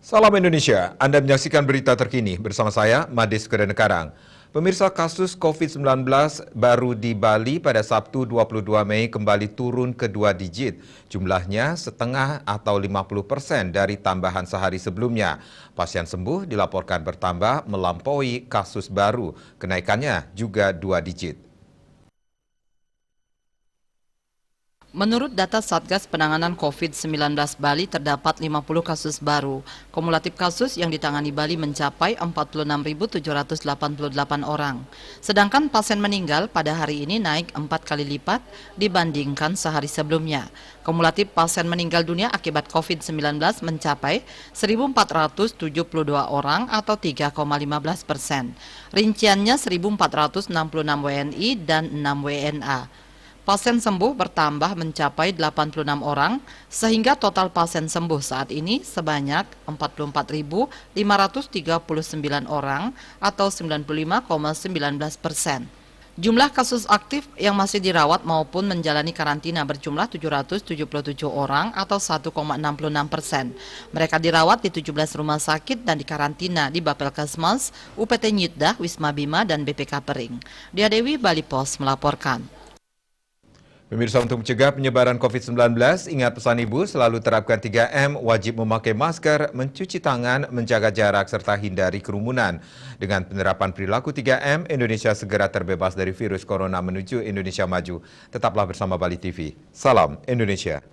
Salam Indonesia, Anda menyaksikan berita terkini bersama saya, Madis Kedenekarang. Pemirsa, kasus COVID-19 baru di Bali pada Sabtu 22 Mei kembali turun ke 2 digit. Jumlahnya setengah atau 50% dari tambahan sehari sebelumnya. Pasien sembuh dilaporkan bertambah melampaui kasus baru. Kenaikannya juga 2 digit. Menurut data Satgas Penanganan COVID-19 Bali terdapat 50 kasus baru. Kumulatif kasus yang ditangani Bali mencapai 46.788 orang. Sedangkan pasien meninggal pada hari ini naik 4 kali lipat dibandingkan sehari sebelumnya. Kumulatif pasien meninggal dunia akibat COVID-19 mencapai 1.472 orang atau 3,15%. Rinciannya 1.466 WNI dan 6 WNA. Pasien sembuh bertambah mencapai 86 orang, sehingga total pasien sembuh saat ini sebanyak 44.539 orang atau 95,19%. Jumlah kasus aktif yang masih dirawat maupun menjalani karantina berjumlah 777 orang atau 1,66%. Mereka dirawat di 17 rumah sakit dan dikarantina di Bapelkesmas, UPT Nyitdah, Wisma Bima, dan BPK Pering. Dia Dewi, Bali Pos melaporkan. Pemirsa, untuk mencegah penyebaran COVID-19, ingat pesan Ibu, selalu terapkan 3M, wajib memakai masker, mencuci tangan, menjaga jarak, serta hindari kerumunan. Dengan penerapan perilaku 3M, Indonesia segera terbebas dari virus corona menuju Indonesia maju. Tetaplah bersama Bali TV. Salam Indonesia.